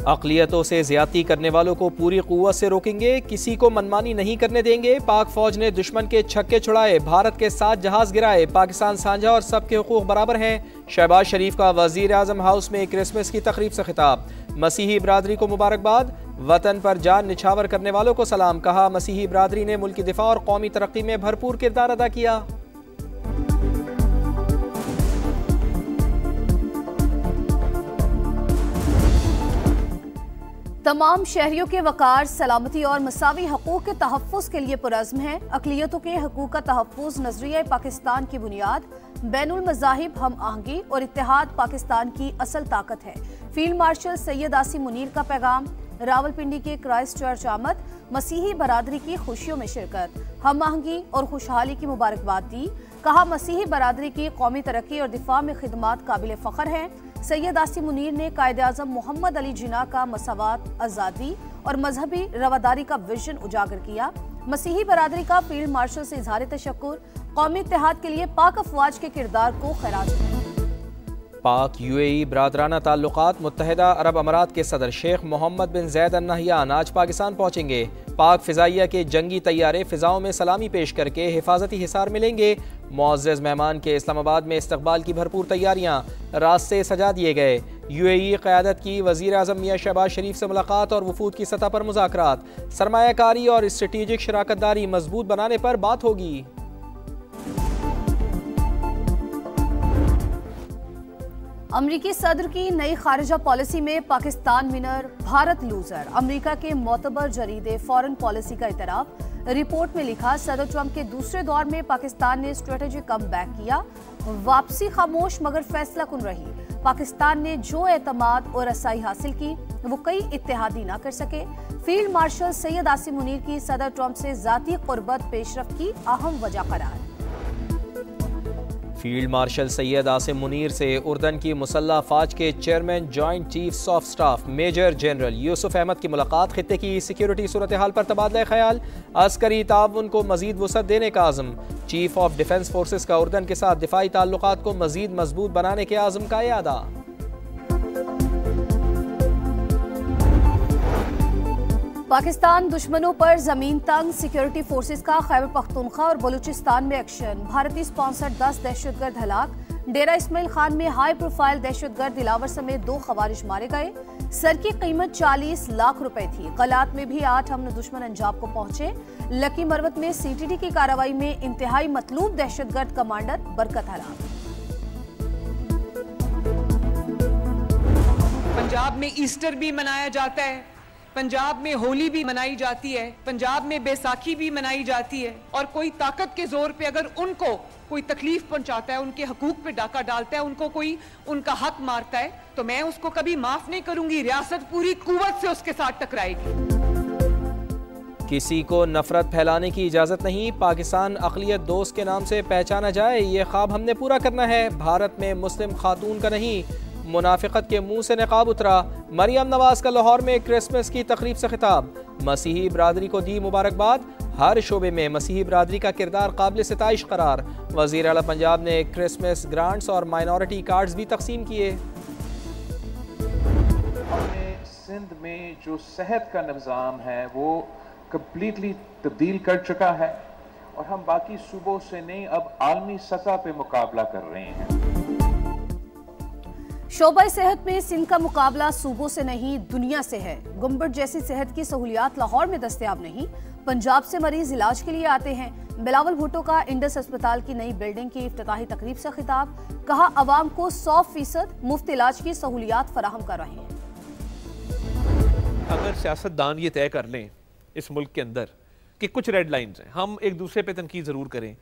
अक़लियतों से ज़्यादती करने वालों को पूरी क़ुव्वत से रोकेंगे, किसी को मनमानी नहीं करने देंगे। पाक फ़ौज ने दुश्मन के छक्के छुड़ाए, भारत के 7 जहाज़ गिराए। पाकिस्तान साझा और सबके हुकूक बराबर हैं। शहबाज शरीफ का वज़ीर आज़म हाउस में क्रिसमस की तकरीब से खिताब। मसीही बरादरी को मुबारकबाद, वतन पर जान निछावर करने वालों को सलाम। कहा, मसीही बरादरी ने मुल्क की दिफा और कौमी तरक्की में भरपूर किरदार अदा किया। तमाम शहरियों के वकार, सलामती और मसावी हकूक़ के तहफ़्फ़ुज़ के लिए पुरज़्म है। अक़लियतों के हकूक़ का तहफ़्फ़ुज़ नज़रिया पाकिस्तान की बुनियाद, बैनुल मज़ाहिब हम आहंगी और इत्तेहाद पाकिस्तान की असल ताकत है। फील्ड मार्शल सैयद आसिम मुनीर का पैगाम। रावलपिंडी के क्राइस्ट चर्च आमद, मसीही बरादरी की खुशियों में शिरकत, हम आहंगी और खुशहाली की मुबारकबाद दी। कहा, मसीही बरादरी की कौमी तरक्की और दिफा में खिदमात काबिल फ़ख्र हैं। सैयद आसिम मुनीर ने कायदे आज़म मोहम्मद अली जिन्ना का मसावात, आज़ादी और मजहबी रवादारी का विजन उजागर किया। मसीही बरादरी का फील्ड मार्शल से इज़हार तशक्कुर, कौमी इत्तेहाद के लिए पाक अफवाज के किरदार को खराज। पाक यूएई बरादराना ताल्लुकात। मुत्तहिदा अरब अमारात के सदर शेख मोहम्मद बिन जैद अल नहयान आज पाकिस्तान पहुँचेंगे। पाक फ़िज़ाइया के जंगी तैयारे फ़िज़ाओं में सलामी पेश करके हिफाजती हिसार मिलेंगे। मुअज़्ज़ज़ मेहमान के इस्लामाबाद में इस्तकबाल की भरपूर तैयारियाँ, रास्ते सजा दिए गए। यूएई क़यादत की वज़ीर आज़म मियाँ शहबाज शरीफ से मुलाकात और वफूद की सतह पर मुज़ाकरात। सरमायाकारी और स्ट्रेटेजिक शराकतदारी मजबूत बनाने पर बात होगी। अमरीकी सदर की नई खारिजा पॉलिसी में पाकिस्तान विनर, भारत लूजर। अमरीका के मोतबर जरीदे फॉरेन पॉलिसी का इतराफ। रिपोर्ट में लिखा, सदर ट्रंप के दूसरे दौर में पाकिस्तान ने स्ट्रेटेजिक कम बैक किया। वापसी खामोश मगर फैसला कुन रही। पाकिस्तान ने जो एतमाद और रसाई हासिल की वो कई इत्तेहादी ना कर सके। फील्ड मार्शल सैयद आसिम मुनीर की सदर ट्रंप से जाती कुर्बत पेशरफ्त की अहम वजह करार। फील्ड मार्शल सैयद आसिम मुनीर से उर्दन की मुसल्लह अफवाज के chairman joint chiefs of staff major general Yusuf Ahmed की मुलाकात। खित्ते की सिक्योरिटी सूरत हाल पर तबादला ख्याल, अस्करी ताउन को मजीद वसअत देने का आज़म। चीफ ऑफ डिफेंस फोर्सेस का उर्दन के साथ दिफाई ताल्लुकात को मजीद मजबूत बनाने के आज़म का इरादा। पाकिस्तान दुश्मनों पर जमीन तंग, सिक्योरिटी फोर्सेस का खैबर पख्तूनख्वा और बलूचिस्तान में एक्शन। भारतीय स्पॉन्सर्ड 10 दहशतगर्द हलाक। डेरा इस्माइल खान में हाई प्रोफाइल दहशतगर्द दिलावर समेत 2 खवारिज मारे गए। सर की कीमत 40 लाख रुपए थी। कलात में भी 8 हमने दुश्मन अंजाम को पहुंचे। लकी मरवत में सीटीडी की कार्रवाई में इंतहाई मतलूब दहशतगर्द कमांडर बरकत हलाक। पंजाब में ईस्टर भी मनाया जाता है, पंजाब में होली भी मनाई जाती है, पंजाब में बैसाखी भी मनाई जाती है। और कोई ताकत के जोर पे अगर उनको कोई तकलीफ पहुंचाता है, उनके हकूक पे डाका डालता है, उनको कोई उनका हक मारता है, तो मैं उसको कभी माफ नहीं करूंगी। रियासत पूरी कुव्वत से उसके साथ टकराएगी। किसी को नफरत फैलाने की इजाज़त नहीं। पाकिस्तान अक़लियत दोस्त के नाम से पहचाना जाए, ये ख्वाब हमने पूरा करना है। भारत में मुस्लिम खातून का नहीं, मुनाफिकत के मुंह से नकाब उतरा। मरियम नवाज का लाहौर में क्रिसमस की तकरीब से खिताब। मसीही बरादरी को दी मुबारकबाद। हर शोबे में मसीही बरादरी का किरदार काबिल सिताइश करार। वज़ीर आला पंजाब ने क्रिसमस ग्रांट्स और माइनॉरिटी कार्ड्स भी तकसीम किए। हमने सिंध में जो सेहत का निज़ाम है वो कम्प्लीटली तब्दील कर चुका है और हम बाकी सूबों से नहीं, अब आलमी सतह पे मुकाबला कर रहे हैं। शोबा सेहत में सिंध का मुकाबला सूबों से नहीं, दुनिया से है। गुम्बद जैसी सेहत की सहूलियात लाहौर में दस्तयाब नहीं। पंजाब से मरीज इलाज के लिए आते हैं। बिलावल भुट्टो का इंडस अस्पताल की नई बिल्डिंग की इफ्तिताही तकरीब से खिताब। कहा, अवाम को 100% मुफ्त इलाज की सहूलियात फराहम कर रहे हैं। अगर सियासतदान ये तय कर लें इस मुल्क के अंदर कि कुछ रेड लाइन्स हैं, हम एक दूसरे पे तनकीद ज़रूर करें,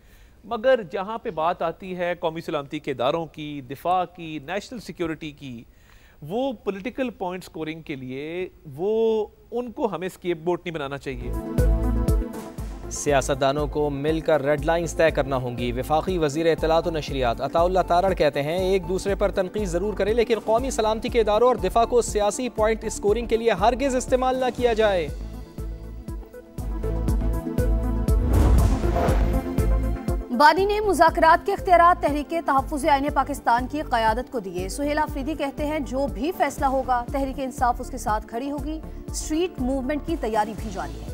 मगर जहाँ पे बात आती है कौमी सलामती के इदारों की, दिफा की, नेशनल सिक्योरिटी की, वो पॉलिटिकल पॉइंट स्कोरिंग के लिए वो उनको हमें स्केपगोट नहीं बनाना चाहिए। सियासतदानों को मिलकर रेड लाइन्स तय करना होंगी। वफाकी वज़ीर इत्तलात और नशरियात अताउल्लाह तारड़ कहते हैं, एक दूसरे पर तनकीद ज़रूर करें लेकिन कौमी सलामती के इदारों और दिफा को सियासी पॉइंट स्कोरिंग के लिए हरगिज़ इस्तेमाल न किया जाए। बानी ने मुज़ाकरात के इख्तियारात तहरीक तहफ़्फ़ुज़ आईन पाकिस्तान की क़यादत को दिए। सुहेल आफरीदी कहते हैं जो भी फैसला होगा तहरीक इंसाफ उसके साथ खड़ी होगी। स्ट्रीट मूवमेंट की तैयारी भी जारी है।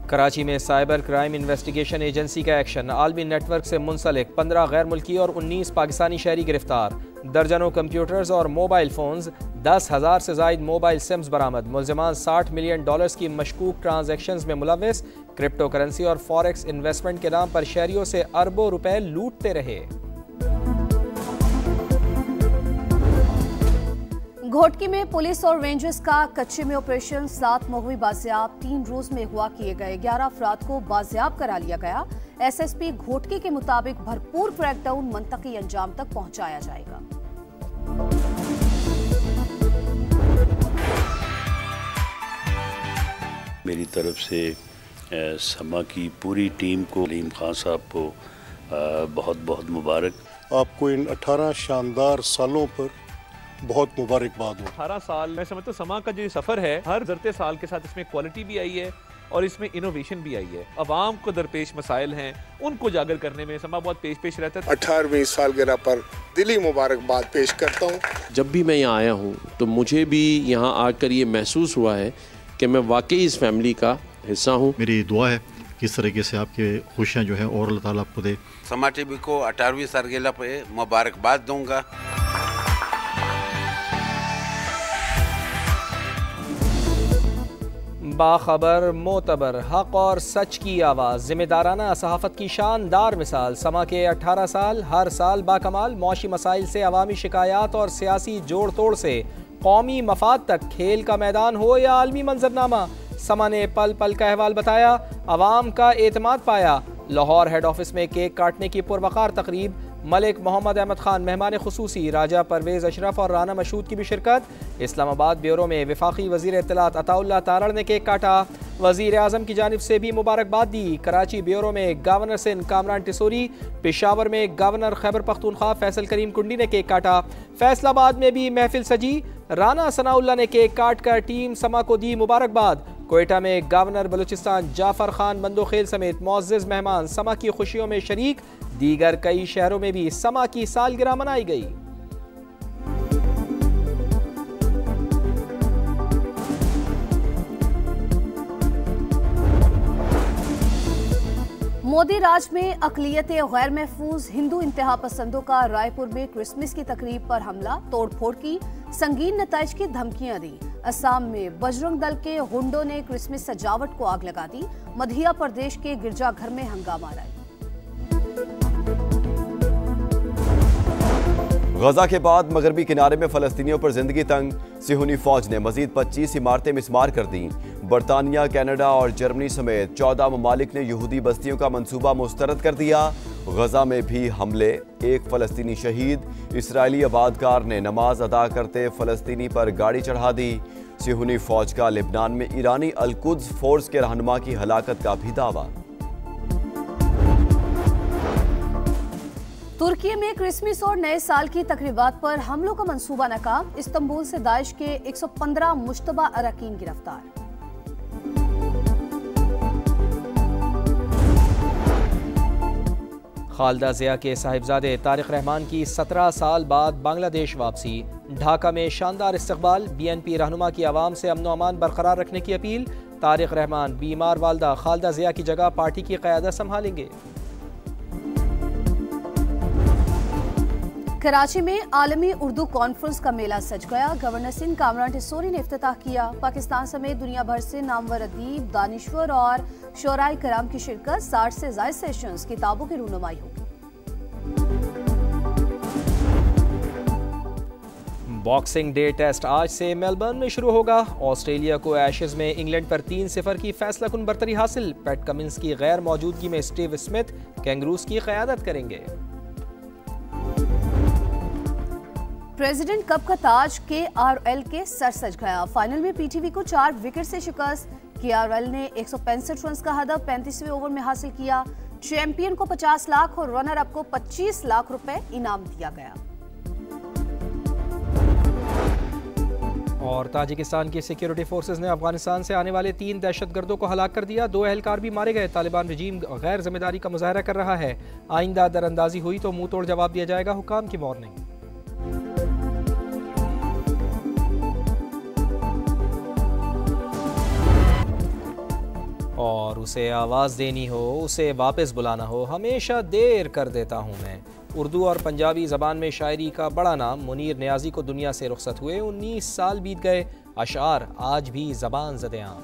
कराची में साइबर क्राइम इन्वेस्टिगेशन एजेंसी का एक्शन। आलमी नेटवर्क से मुंसलिक 15 गैर मुल्की और 19 पाकिस्तानी शहरी गिरफ्तार। दर्जनों कंप्यूटर्स और मोबाइल फोन्स, 10,000 से जायद मोबाइल सिम्स बरामद। मुलजिमान $60 मिलियन की मशकूक ट्रांजैक्शंस में मुलव्वस। क्रिप्टो करेंसी और फॉरेक्स इन्वेस्टमेंट के नाम पर शहरियों से अरबों रुपए लूटते रहे। घोटकी में पुलिस और रेंजर्स का कच्चे में ऑपरेशन। 7 मगवी बाजियाब। 3 रोज में अगवा किए गए 11 अफराद को बाजियाब करा लिया गया। SSP घोटकी के मुताबिक भरपूर क्रैकडाउन मंतकी अंजाम तक पहुंचाया जाएगा। मेरी तरफ से समा की पूरी टीम को, अलीम खान साहब को बहुत बहुत मुबारक। आपको इन 18 शानदार सालों पर बहुत मुबारकबाद हो। 18 साल मैं समझता हूँ समा का जो सफर है, हर गुज़रते साल के साथ इसमें क्वालिटी भी आई है और इसमें इनोवेशन भी आई है। अवाम को दरपेश मसाइल हैं, उनको उजागर करने में समा बहुत पेश रहता है। 18वीं सालगिरह पर दिली मुबारकबाद पेश करता हूँ। जब भी मैं यहाँ आया हूँ तो मुझे भी यहाँ आकर ये महसूस हुआ है कि मैं वाकई इस फैमिली का हिस्सा हूँ। मेरी दुआ है कि इस तरीके से आपके खुशियाँ जो है और अल्लाह ताला आपको दे। समा टीवी को 18वीं सालगिरह पे मुबारकबाद दूंगा। बाखबर, मोतबर, हक और सच की आवाज़, जिम्मेदाराना सहाफ़त की शानदार मिसाल। समा के 18 साल, हर साल बाकमाल। मौशी मसाइल से अवामी शिकायत और सियासी जोड़ तोड़ से कौमी मफाद तक, खेल का मैदान हो या आलमी मंजरनामा, समा ने पल पल का अहवाल बताया, अवाम का एतमाद पाया। लाहौर हेड ऑफिस में केक काटने की पुरवकार तकरीब। मलिक मोहम्मद अहमद खान मेहमान खुसूसी, राजा परवेज़ अशरफ और राना मशहूद की भी शिरकत। इस्लामाबाद ब्यूरो में वफाकी वज़ीर इत्तलात अताउल्लाह तारड़ ने केक काटा। वज़ीर आज़म की जानिब से भी मुबारकबाद दी। कराची ब्यूरो में गवर्नर सिंध कामरान टिसोरी, पेशावर में गवर्नर खैबर पख्तूनख्वा फैसल करीम कुंडी ने केक काटा। फैसलाबाद में भी महफिल सजी। राना सनाउल्लाह ने केक काट कर टीम समा को दी मुबारकबाद। कोयटा में गवर्नर बलूचिस्तान जाफर खान बंदोखेल समेत मुअज़्ज़िज़ मेहमान समा की खुशियों में शरीक। दीगर कई शहरों में भी समा की सालगिरह मनाई गई। मोदी राज में अक़लियत गैर महफूज। हिंदू इंतहा पसंदों का रायपुर में क्रिसमस की तकरीब पर हमला, तोड़फोड़ की, संगीन नताइज की धमकियां दी। असम में बजरंग दल के गुंडों ने क्रिसमस सजावट को आग लगा दी। मध्य प्रदेश के गिरजाघर में हंगामा रहा। गजा के बाद मगरबी किनारे में फलस्तीनियों पर जिंदगी तंग। सिहूनी फौज ने मजीद 25 इमारतें मिसमार कर दी। बरतानिया, कनाडा और जर्मनी समेत 14 ममालिक ने यहूदी बस्तियों का मंसूबा मुस्तरद कर दिया। गजा में भी हमले, एक फलस्तीनी शहीद। इसराइली आबादकार ने नमाज अदा करते फलस्तीनी पर गाड़ी चढ़ा दी। सिहूनी फौज का लिबनान में ईरानी अल-कुद्स फोर्स के रहनुमा की हलाकत का भी दावा। तुर्की में क्रिसमस और नए साल की तकरीबात पर हमलों का मंसूबा नाकाम। इस्तांबुल से दाइश के 115 मुश्तबा अरकान गिरफ्तार। खालदा ज़िया के साहिबजादे तारिक रहमान की 17 साल बाद बांग्लादेश वापसी। ढाका में शानदार इस्तकबाल। BNP रहनुमा की आवाम से अमन व अमान बरकरार रखने की अपील। तारिक रहमान बीमार वालदा खालदा ज़िया की जगह पार्टी की क़यादत संभालेंगे। कराची में आलमी उर्दू कॉन्फ्रेंस का मेला सज गया। गवर्नर सिंध कामरान टिसोरी ने इफ्तिताह किया। पाकिस्तान समेत दुनिया भर से नामवर अदीब, दानिश्वर और शोराए कराम की शिरकत। 60 से ज़ायद सेशंस, किताबों की रूनुमाई होगी। बॉक्सिंग डे टेस्ट आज से मेलबर्न में शुरू होगा। ऑस्ट्रेलिया को एशेज में इंग्लैंड पर 3-0 की फैसलाकुन बरतरी हासिल। पैट कमिंस की गैर मौजूदगी में स्टीव स्मिथ कैंगरूज की क़यादत करेंगे। प्रेसिडेंट कप का ताज KRL के सर सज गया। फाइनल में PTV को 4 विकेट से शिकस्त। KRL ने 165 रन का हदफ 35वें ओवर में हासिल किया। चैंपियन को 50 लाख और रनर अप को 25 लाख रुपए इनाम दिया गया। और ताजिकिस्तान की सिक्योरिटी फोर्सेस ने अफगानिस्तान से आने वाले 3 दहशतगर्दों को हलाक कर दिया। 2 एहलकार भी मारे गए। तालिबान रजीम गैर जिम्मेदारी का मुजाहरा कर रहा है। आइंदा दरअंदाजी हुई तो मुंह तोड़ जवाब दिया जाएगा, हुकाम की वार्निंग। और उसे आवाज़ देनी हो, उसे वापस बुलाना हो, हमेशा देर कर देता हूँ मैं। उर्दू और पंजाबी ज़बान में शायरी का बड़ा नाम मुनीर नियाज़ी को दुनिया से रुखसत हुए 19 साल बीत गए। अशार आज भी ज़बान ज़दे आम।